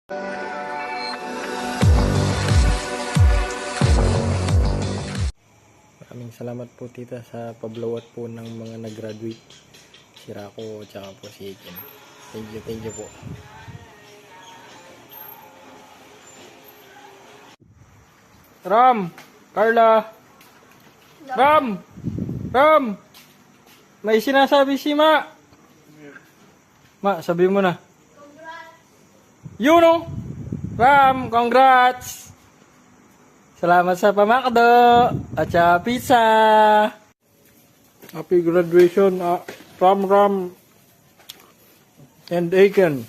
Maraming salamat po tita sa pablawat po ng mga nag-graduate. Si Rako at saka po si Iken. Thank you po. Ram! Carla! Ram! May sinasabi si Ma! Ma, sabi mo na. You know! Ram, congrats! Salamat sa pamakdo at sa pizza! Happy graduation, Ram and Aiken.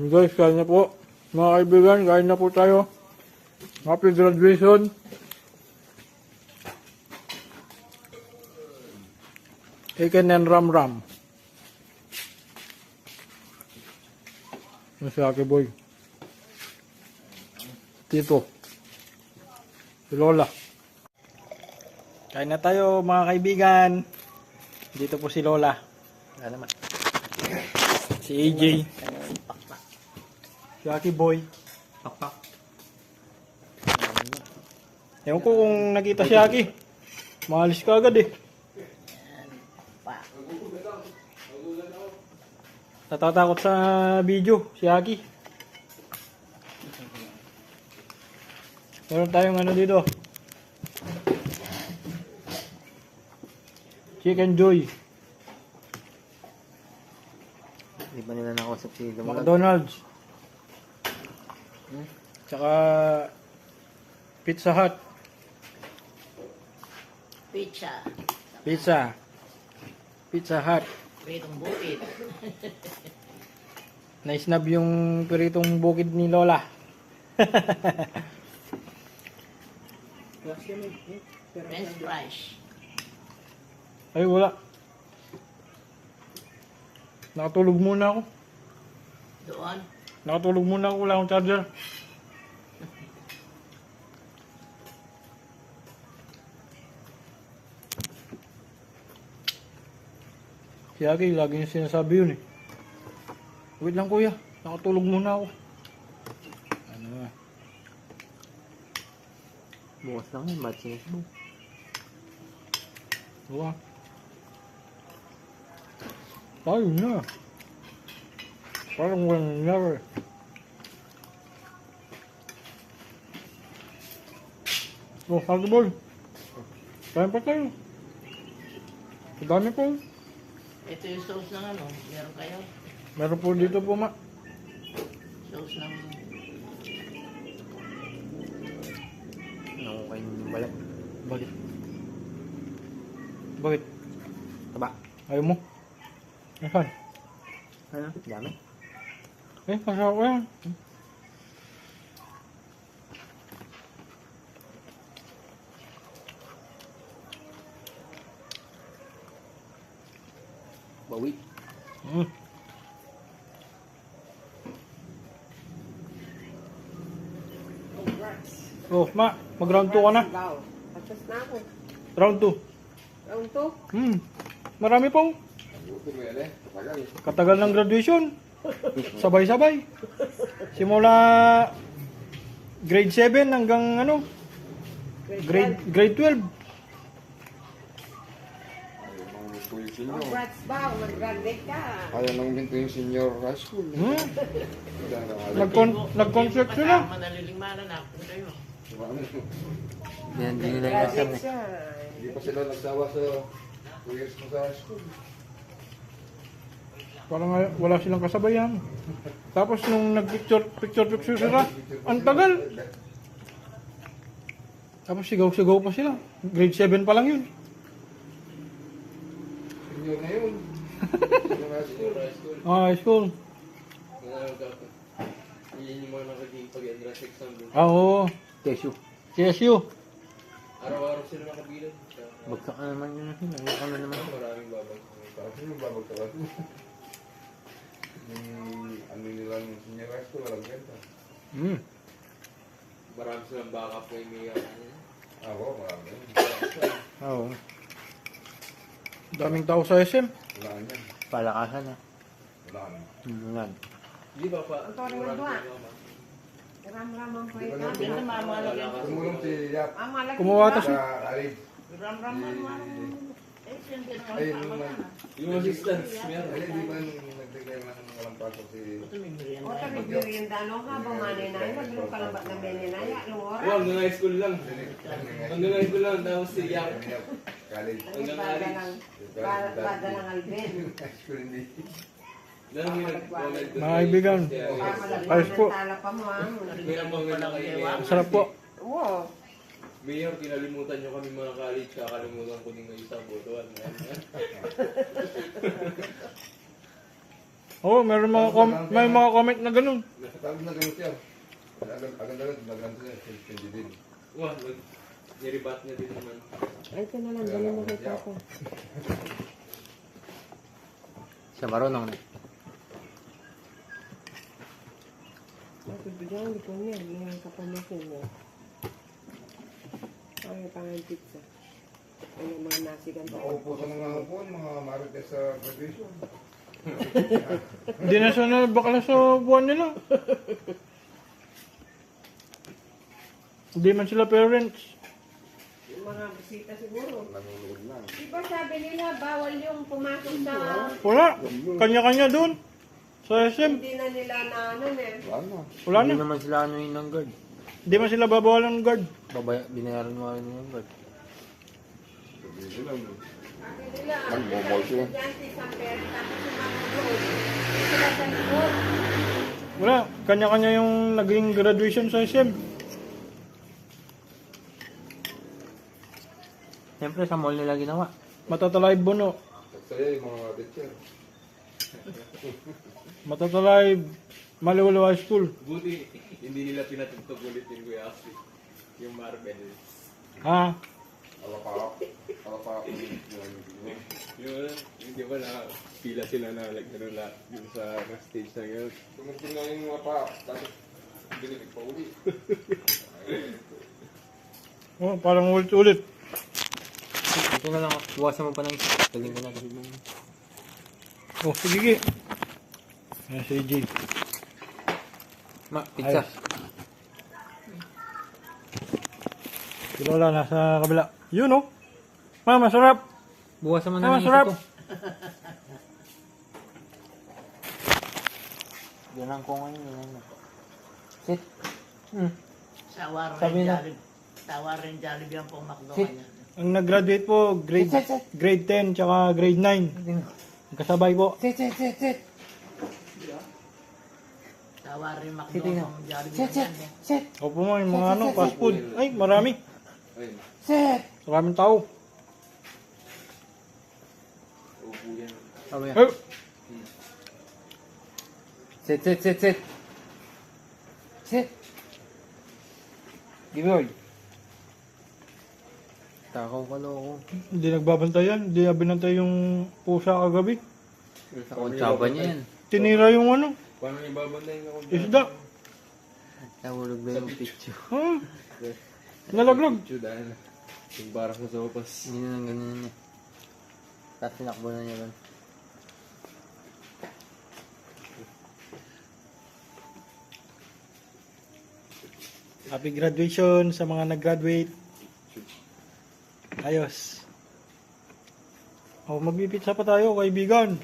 Guys, kain na po. Mga kaibigan, kain na po tayo. Happy graduation. Aiken and Ram. Si Aki Boy. Tito. Si Lola. Kain na tayo mga kaibigan. Dito po si Lola. Wala naman. Si AJ. Si Aki Boy. Pakpak. Ewan ko kung nakita si Aki. Maalis ka agad eh. Natatakot sa video si Aki. Meron tayong ano dito. Chicken Joy. Di ba nila nakausap si McDonald's. Tsaka Pizza Hut. Pizza Hut. Pritong bukid. Naisnab yung piritong bukid ni Lola. French fries. Ay, wala. Nakatulog muna ako. Doon. Nakatulog muna ako. Wala akong charger. Si Aki, lagi niya sinasabi yun eh. Wait lang kuya. Nakatulog muna ako. Ano nga. bukas lang yun, ba't sinisbo? Diba? Tayo na. Parang walang nangyari. Oh, Hagi Boy. Kain pa tayo. Dami po. Ito yung sauce ng ano. Meron kayo? Meron po dito po, Ma. Sauce ng... Nakukay yung balat. Bakit? Bakit? Taba. Ayaw mo? Nasaan? Ano? Dami. Eh, pasawa ko yan. Bawi. Oh, Ma, mag-round 2 ka na. Tapos na ako. Round 2. Round 2? Marami pong. Katagal ng graduation. Sabay-sabay. Simula grade 7 hanggang ano? Grade 12. Congrats ba? Mag-graduate ka. Kaya nang minto yung senior high school. Nag-concert sila. Manalilimanan na. Punta yun. Yan, hindi nila yung kasam Graduate eh. siya. Hindi pa sila nagsawa sa 2 years ko sa high school. Parang wala silang kasabayan. Tapos nung nag-picture sila, ang tagal. Tapos sigaw-sigaw pa sila. Grade 7 pa lang yun. Senior na yun. Senior high school. High school. Yun yung mga nakaging pag-entrance exam doon. Oo. Kesyo. CSU. Araw-araw sila nakabilan. Bagsak ka naman yun. Nangyak ka na naman. Maraming babag. Tapos yung babagtakan. Yung ano nilang senior high school, walang benta. Marami silang backup kay Mia. Ako, marami. Oo. Daming tao sa SM. Wala yan. Palakasan ah. Wala ka na. Wala. Di ba pa? Ang tawag ng dua. Ram-ramang pa Di ba ito. Hindi na mamalagyan. tumulong si Yap Ah, malaki Kumuha ba? tas- sa Alid? Ram-ram. Eh, siyempre naman Ay, tama nung na. Yung assistance, meron. Alid, di ba nung nagbigay ng walang pasok si... Ito may merienda. O, tabi merienda, no? Habang manay na, nagulong ka lang ba't ng beninaya? Anong Oh, oras? hanggang high school lang. Hanggang high school lang. Tapos si Yak. College. Hanggang Bada college. lang, bada lang Alvin. High school hindi. Dahil may nag-comment doon Mga kay kaibigan. Kuya Para Ariel. malagyan Ayos po. ng tala pa mo, ah. May nag-comment na kay Mayor. Sarap po. Oo. Mayor, kinalimutan nyo kami mga college. Kakalimutan ko din ng isang botohan. Oo, meron may mga comment na ganun. Tawag na ganun siya. Agad-agad, naganda siya. Hindi din. Wah, niribat niya din naman. Ay, ito na lang, ganun mo kita ko. Siya marunong na. Bakit bigyan, hindi ko niya. Mayroon ka pa natin, no? Ay, pangang pizza. Ano, mga nasigan pa. Nakaupo sa mga hapon, mga marites sa graduation. Hindi na sana bakla sa buwan nila. Hindi man sila parents. Yung mga bisita siguro. Nanonood lang. Di ba sabi nila, bawal yung pumasok sa... Wala. Kanya-kanya doon. Sa SM. Hindi na nila na ano, eh. Wala na. Wala Hindi na. naman sila ano yun ng guard. Hindi man sila babawalan ng guard. Binayaran mo ano yung guard. Sabihin lang. Sabi nila, Nagmumol siya. estudyante sa pera, tapos yung mga doon, sila sa likod. Wala. Kanya-kanya yung naging graduation sa SM. Siyempre sa mall nila ginawa. Matatalay Bono. Saksaya yung mga teacher. Matatalay Maliwalo High School. Buti, hindi nila pinatugtog ulit yung Kuya Axie. Yung Marvel. Ha? Alapak. Alapak. Yung, hindi ba na pila sila na gano'n lahat yung sa stage na gano'n. Tumutin na yung mga pa. Tapos, binibig pa uli. Oh, parang ulit-ulit. Ito na lang. Buwasan mo pa ng isa. Galing ko na. Oh, sige. Ayan si AJ. Ma, pizza. Ayos. Si Lola nasa kabila. Yun oh. Ma, masarap. Buwasan mo na ng isa Masarap. to. Yan ang kung ano. Yan ang. Sit. Sawa Sabi rin na. Jollibee. Sawa rin Jollibee ang pumakdo Sit. kanya. Ang nag-graduate po, grade 10 tsaka grade 9. Kasabay po. Sit. Sawa rin makdo Sit. ang Jollibee kanya. Sit. Opo mo, yung mga ano, fast food. Ay, marami. Ayun, Sit. Maraming tao. upo yan. Sabi yan. Eh, Sit. Sit. Give me Takaw ka loko. hindi nagbabantayan. Hindi binantay yung pusa kagabi. Takot tsaba niya yan. Tinira yung ano, Paano ibabanday ako dyan? isda. Nahulog na yung picture. Ha? Nalaglag. Picture dahil yung barak na sopas. Hindi na lang ganun niya. Tapos tinakbo na niya lang. Happy graduation sa mga nag-graduate. Ayos. Oh, magpipitsa pa tayo, kaibigan.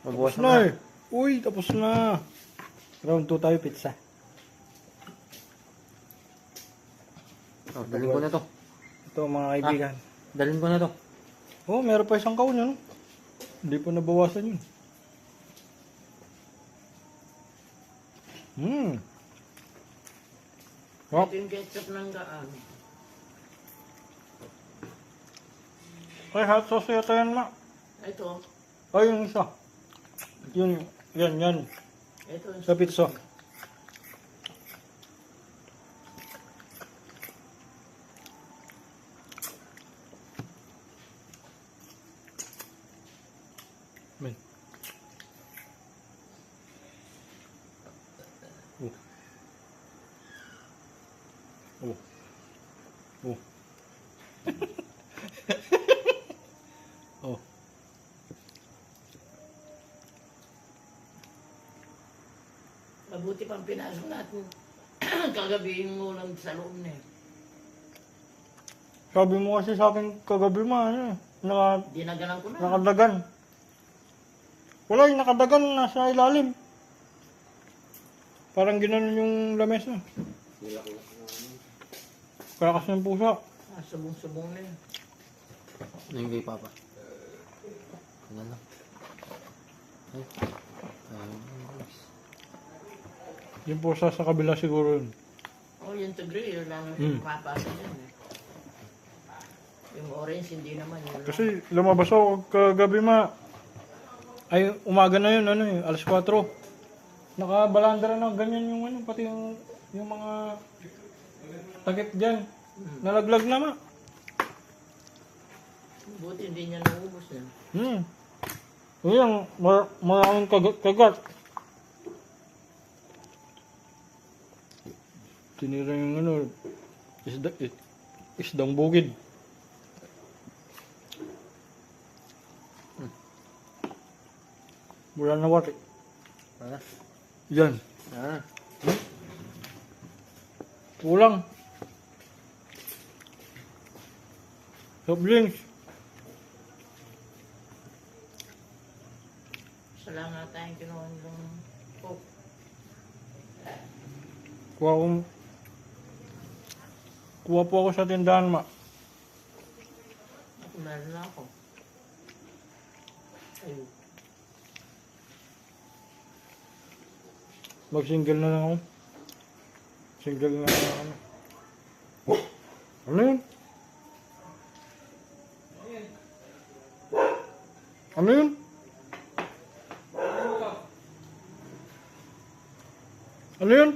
Mabuwas Tapos na. na eh. Uy, tapos na. Round 2 tayo pizza. Oh, dalhin ko na to. Ito mga kaibigan. Dalhin ko na to. Oh, meron pa isang kaon yun. Hindi pa nabawasan yun. Oh, Ito yung ketchup ng gaan. ay hot sauce yata yan, ma. Ito. Ay, yung isa. Yun, yan. Ito yung Sa pizza. Men. Oh. Oh. Oh. Mabuti pang pinasok natin. Kagabi yung ulam sa loob na eh. Sabi mo kasi sa akin kagabi ano Dinagalan ko na. nakadagan. Wala yung nakadagan nasa ilalim. Parang ginanon yung lamesa. Nilak-lak na ano. Kalakas ng pusa. Subong-subong na yun. Ano yung kay Papa? Ano lang? Ay. Ayos. Yung pusa sa kabila siguro yun. Oh, yung to gray, yun lang mapapasa dyan eh. Yung orange, hindi naman. Yun lang. Kasi lumabas ako kagabi ay umaga na yun, alas 4. Nakabalandra na ganyan yung pati yung mga takip dyan. Nalaglag na Buti hindi niya naubos yan. Yan, maraming kagat. Tinira yung isdang bukid. Wala na wati. Ano? Yan. Ah. Kulang. Soft drinks. Isa lang nga tayong kinuha nilang coke. Kuha po ako sa tindahan, ma. Ako meron na ako. Ayun. Mag-single na lang ako. Single na ano. Ano yun? Ano yun? Ano yun?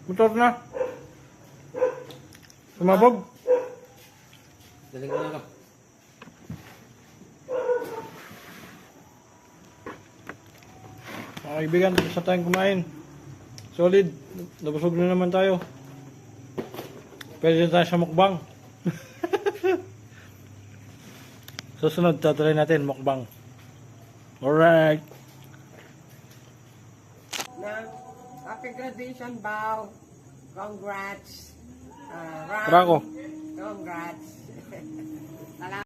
Motor na. Sumabog. Daling ko na lang. Mga kaibigan, tapos na tayong kumain. Solid. Nabusog na naman tayo. Pwede na tayo sa mukbang. Susunod, tatry natin mukbang. Alright. Na, happy graduation, Bao. Congrats. Bravo. Congrats. Salamat.